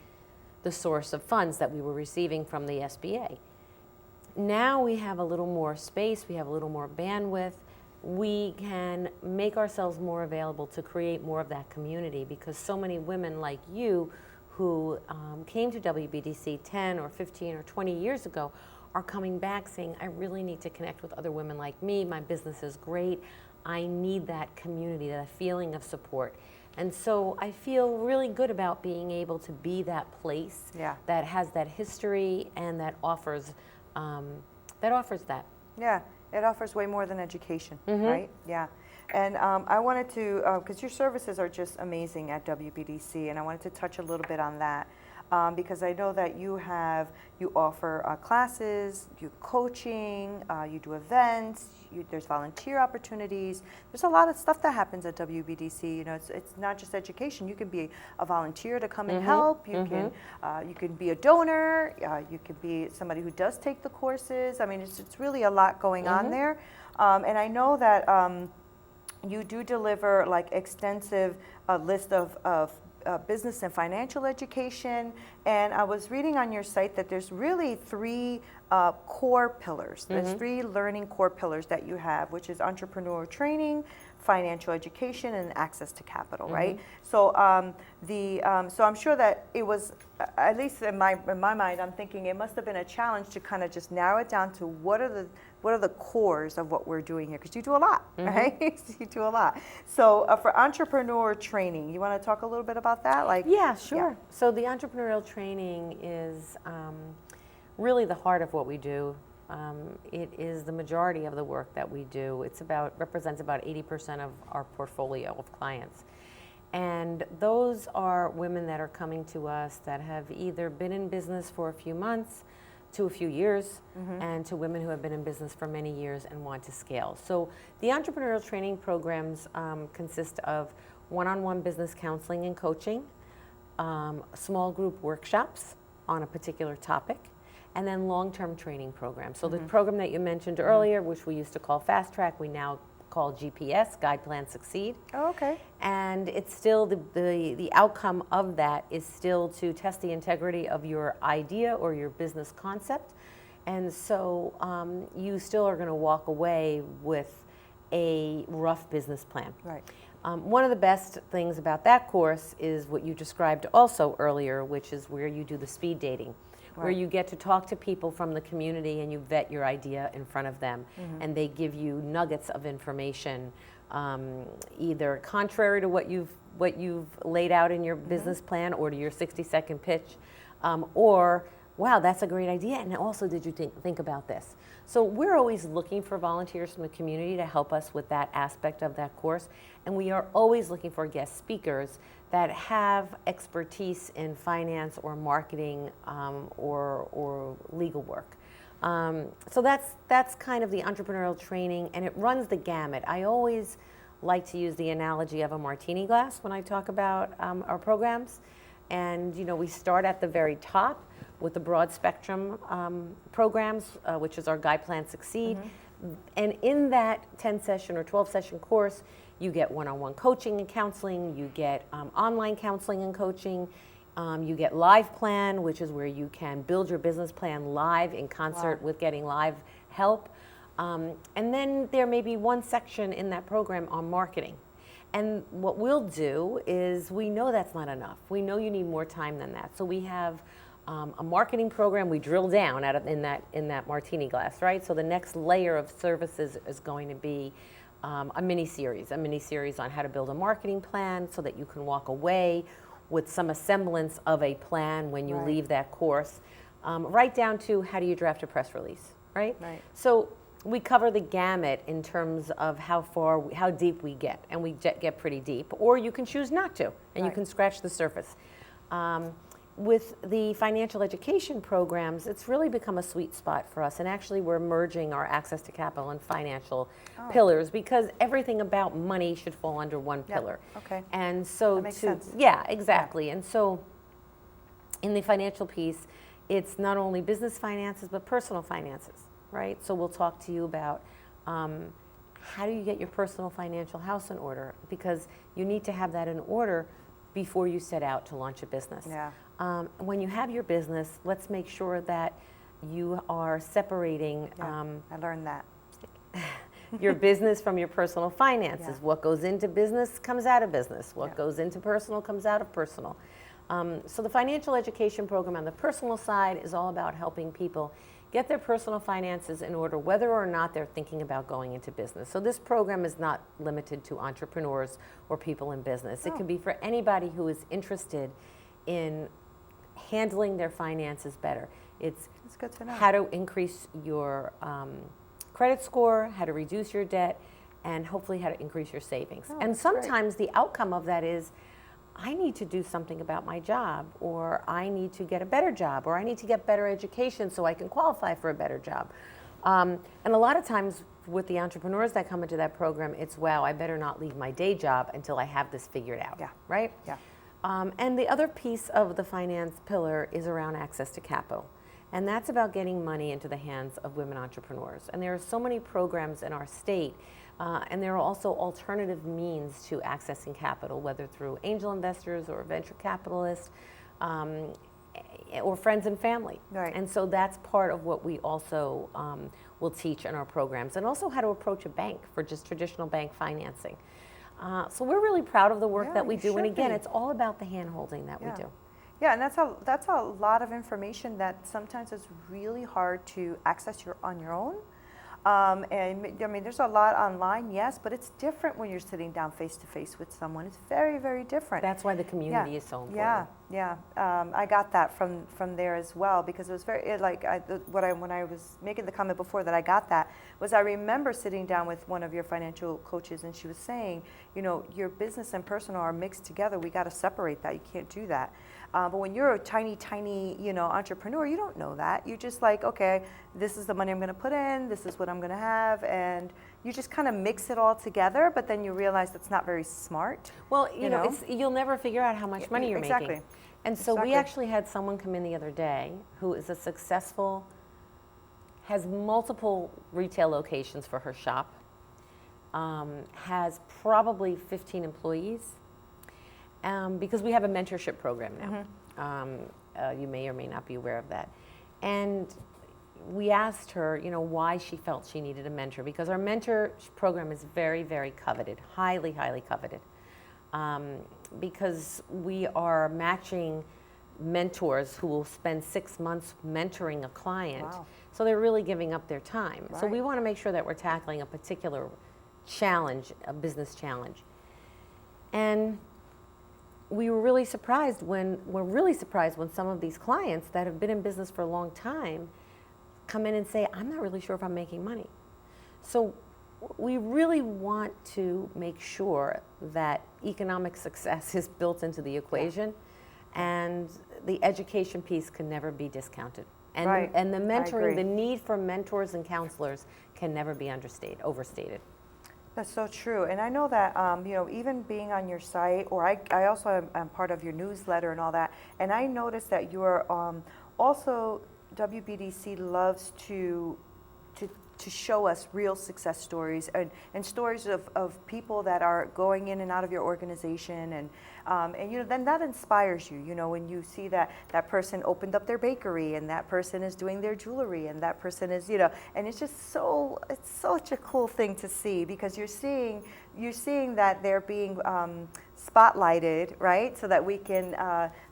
the source of funds that we were receiving from the SBA. Now we have a little more space, we have a little more bandwidth, we can make ourselves more available to create more of that community, because so many women like you who came to WBDC 10 or 15 or 20 years ago are coming back saying, I really need to connect with other women like me, my business is great, I need that community, that feeling of support. And so I feel really good about being able to be that place that has that history and that offers that. Yeah, it offers way more than education, right? Yeah. And I wanted to, because your services are just amazing at WBDC, and I wanted to touch a little bit on that. Because I know that you offer classes, you coaching, you do events, there's volunteer opportunities. There's a lot of stuff that happens at WBDC. You know, it's not just education. You can be a volunteer to come and help. You can be a donor. You can be somebody who does take the courses. I mean, it's really a lot going on there. And I know that you do deliver like extensive list of business and financial education. And I was reading on your site that there's really three core pillars. There's three learning core pillars that you have, which is entrepreneur training, financial education, and access to capital, right? So so I'm sure that it was, at least in my mind, I'm thinking it must have been a challenge to kind of just narrow it down to what are the cores of what we're doing here, because you do a lot, right? You do a lot. So for entrepreneur training, you want to talk a little bit about that? Like, yeah, sure. So the entrepreneurial training is really the heart of what we do. It is the majority of the work that we do. Represents about 80% of our portfolio of clients. And those are women that are coming to us that have either been in business for a few months to a few years, and to women who have been in business for many years and want to scale. So the entrepreneurial training programs consist of one-on-one business counseling and coaching, small group workshops on a particular topic, and then long-term training programs. So the program that you mentioned earlier, which we used to call Fast Track, we now call GPS, Guide, Plan, Succeed. Oh, okay. And it's still the outcome of that is still to test the integrity of your idea or your business concept. And so you still are going to walk away with a rough business plan. Right. One of the best things about that course is what you described also earlier, which is where you do the speed dating. Where you get to talk to people from the community and you vet your idea in front of them, and they give you nuggets of information, either contrary to what you've laid out in your business plan or to your 60-second pitch, or wow, that's a great idea, and also did you think about this? So we're always looking for volunteers from the community to help us with that aspect of that course, and we are always looking for guest speakers that have expertise in finance or marketing or legal work. So that's kind of the entrepreneurial training, and it runs the gamut. I always like to use the analogy of a martini glass when I talk about our programs. And we start at the very top with the broad spectrum programs, which is our Guide, Plan, Succeed. And in that 10-session or 12-session course, you get one-on-one coaching and counseling, you get online counseling and coaching, you get Live Plan, which is where you can build your business plan live in concert with getting live help. And then there may be one section in that program on marketing. And what we'll do is we know that's not enough. We know you need more time than that. So we have a marketing program we drill down in that martini glass, right? So the next layer of services is going to be a mini series on how to build a marketing plan so that you can walk away with some semblance of a plan when you leave that course, right down to how do you draft a press release, right? So we cover the gamut in terms of how deep we get, and we get pretty deep, or you can choose not to, and you can scratch the surface. With the financial education programs, it's really become a sweet spot for us, and actually we're merging our access to capital and financial pillars, because everything about money should fall under one pillar. Okay. And so that makes sense. Yeah, exactly. Yeah. And so in the financial piece, it's not only business finances but personal finances, right? So we'll talk to you about how do you get your personal financial house in order, because you need to have that in order before you set out to launch a business. Yeah. When you have your business, let's make sure that you are separating I learned that. your business from your personal finances. What goes into business comes out of business. What goes into personal comes out of personal. So the financial education program on the personal side is all about helping people get their personal finances in order, whether or not they're thinking about going into business. So this program is not limited to entrepreneurs or people in business. It can be for anybody who is interested in handling their finances better. It's good to know. How to increase your credit score, how to reduce your debt, and hopefully how to increase your savings. And sometimes the outcome of that is, I need to do something about my job, or I need to get a better job, or I need to get better education so I can qualify for a better job. And a lot of times with the entrepreneurs that come into that program, it's, wow, I better not leave my day job until I have this figured out, right? Yeah. And the other piece of the finance pillar is around access to capital. And that's about getting money into the hands of women entrepreneurs. And there are so many programs in our state, And there are also alternative means to accessing capital, whether through angel investors or venture capitalists, or friends and family. Right. And so that's part of what we also will teach in our programs, and also how to approach a bank for just traditional bank financing. So we're really proud of the work that we do. And again, it's all about the hand-holding that we do. Yeah, and that's a lot of information that sometimes is really hard to access on your own. And I mean, there's a lot online, yes, but it's different when you're sitting down face to face with someone. It's very, very different. That's why the community is so important. Yeah. I got that from there as well, because it was very when I was making the comment before that I got that was, I remember sitting down with one of your financial coaches, and she was saying, you know, your business and personal are mixed together. We got to separate that. You can't do that. But when you're a tiny, you know, entrepreneur, you don't know that. You're just like, okay, this is the money I'm going to put in, this is what I'm going to have, and you just kind of mix it all together, but then you realize that's not very smart. Well, you know, you'll never figure out how much money you're making. And so we actually had someone come in the other day who is has multiple retail locations for her shop, has probably 15 employees, because we have a mentorship program now. You may or may not be aware of that. And we asked her, you know, why she felt she needed a mentor, because our mentor program is very, very coveted, highly, highly coveted, because we are matching mentors who will spend 6 months mentoring a client. Wow. So they're really giving up their time. Right. So we want to make sure that we're tackling a particular challenge, a business challenge. And we're really surprised when some of these clients that have been in business for a long time come in and say, I'm not really sure if I'm making money. So we really want to make sure that economic success is built into the equation, and the education piece can never be discounted. And, and the mentoring, the need for mentors and counselors can never be overstated. That's so true. And I know that, you know, even being on your site, or I also am part of your newsletter and all that, and I noticed that you're also, WBDC loves to show us real success stories and stories of people that are going in and out of your organization, and you know, then that inspires you, you know, when you see that person opened up their bakery, and that person is doing their jewelry, and that person is, you know, and it's just it's such a cool thing to see, because you're seeing that they're being spotlighted, right, so that we can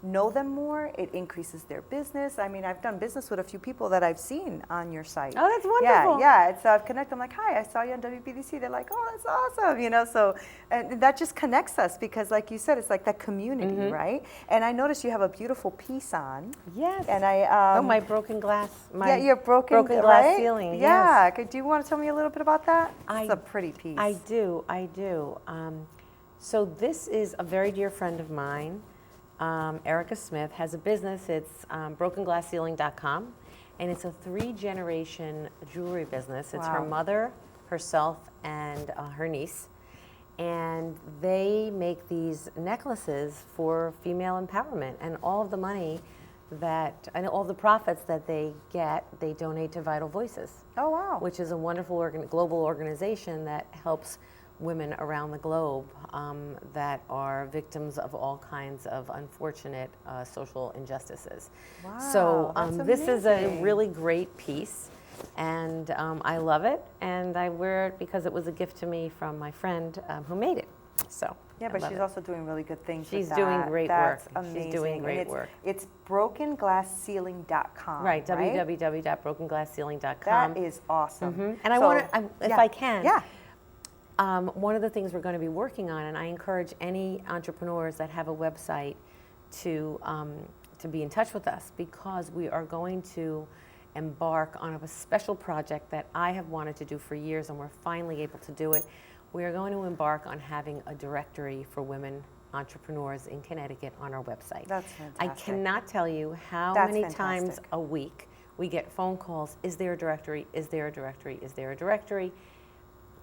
know them more. It increases their business. I mean, I've done business with a few people that I've seen on your site. Oh, that's wonderful. Yeah. It's I've connected. I'm like, hi, I saw you on WBDC. They're like, oh, that's awesome, you know. So, and that just connects us, because, like you said, it's like that community, right? And I noticed you have a beautiful piece on. Yes. And I my broken glass. Your broken glass right? Ceiling. Yeah. Yes. Do you want to tell me a little bit about that? It's a pretty piece. I do. So this is a very dear friend of mine, Erica Smith, has a business. It's brokenglassceiling.com, and it's a 3-generation jewelry business. It's her mother, herself, and her niece, and they make these necklaces for female empowerment, and all of the money and all the profits that they get, they donate to Vital Voices. Oh, wow. Which is a wonderful global organization that helps women around the globe that are victims of all kinds of unfortunate social injustices. Wow, so this is a amazing. really great piece, and I love it, and I wear it because it was a gift to me from my friend who made it. So yeah, but she's also doing really good things. She's with doing that. great That's work. Amazing. She's doing great work. It's brokenglassceiling.com. Right, www.brokenglassceiling.com. That is awesome. And I want to, if I can. Yeah. One of the things we're going to be working on, and I encourage any entrepreneurs that have a website to be in touch with us, because we are going to embark on a special project that I have wanted to do for years, and we're finally able to do it. We are going to embark on having a directory for women entrepreneurs in Connecticut on our website. That's fantastic. I cannot tell you how many times a week we get phone calls, is there a directory, is there a directory, is there a directory?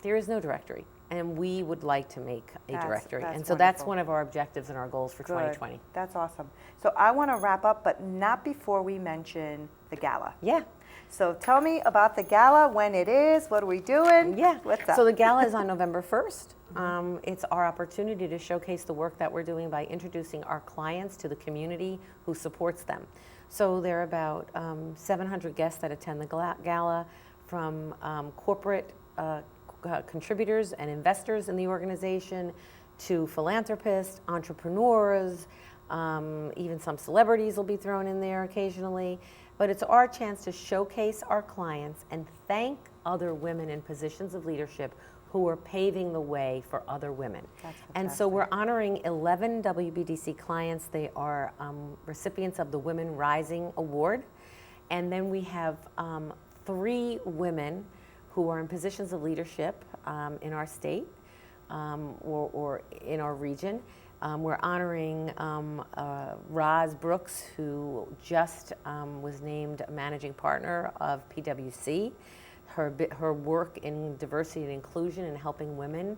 There is no directory, and we would like to make a directory. And so that's one of our objectives and our goals for 2020. That's awesome. So I want to wrap up, but not before we mention the gala. Yeah. So tell me about the gala, when it is, what are we doing? Yeah. What's up? So the gala is on November 1st. It's our opportunity to showcase the work that we're doing by introducing our clients to the community who supports them. So there are about 700 guests that attend the gala, from corporate contributors and investors in the organization to philanthropists, entrepreneurs, even some celebrities will be thrown in there occasionally. But it's our chance to showcase our clients and thank other women in positions of leadership who are paving the way for other women. And so we're honoring 11 WBDC clients. They are recipients of the Women Rising Award. And then we have 3 women who are in positions of leadership in our state or in our region. We're honoring Roz Brooks, who just was named a managing partner of PwC. Her work in diversity and inclusion and helping women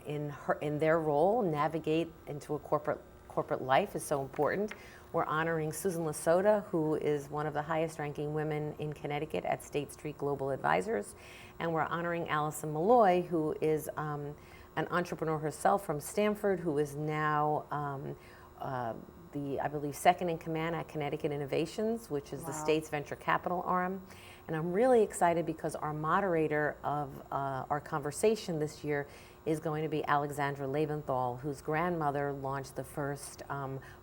in their role navigate into a corporate life is so important. We're honoring Susan Lasota, who is one of the highest ranking women in Connecticut at State Street Global Advisors. And we're honoring Allison Malloy, who is an entrepreneur herself from Stanford, who is now I believe, second in command at Connecticut Innovations, which is the state's venture capital arm. And I'm really excited because our moderator of our conversation this year is going to be Alexandra Lebenthal, whose grandmother launched the first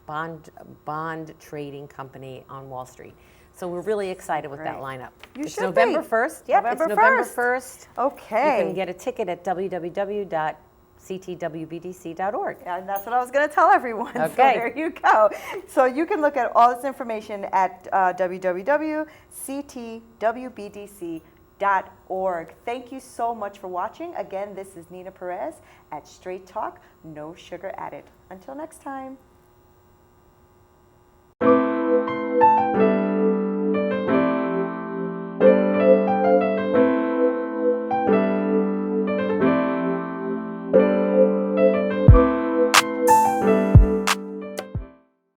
bond trading company on Wall Street. So we're really excited with that lineup. It's November 1st. Yep, November it's November 1st. 1st. Okay. You can get a ticket at www.ctwbdc.org. And that's what I was going to tell everyone. Okay. So there you go. So you can look at all this information at www.ctwbdc.org. Thank you so much for watching. Again, this is Neena Perez at Straight Talk, No Sugar Added. Until next time.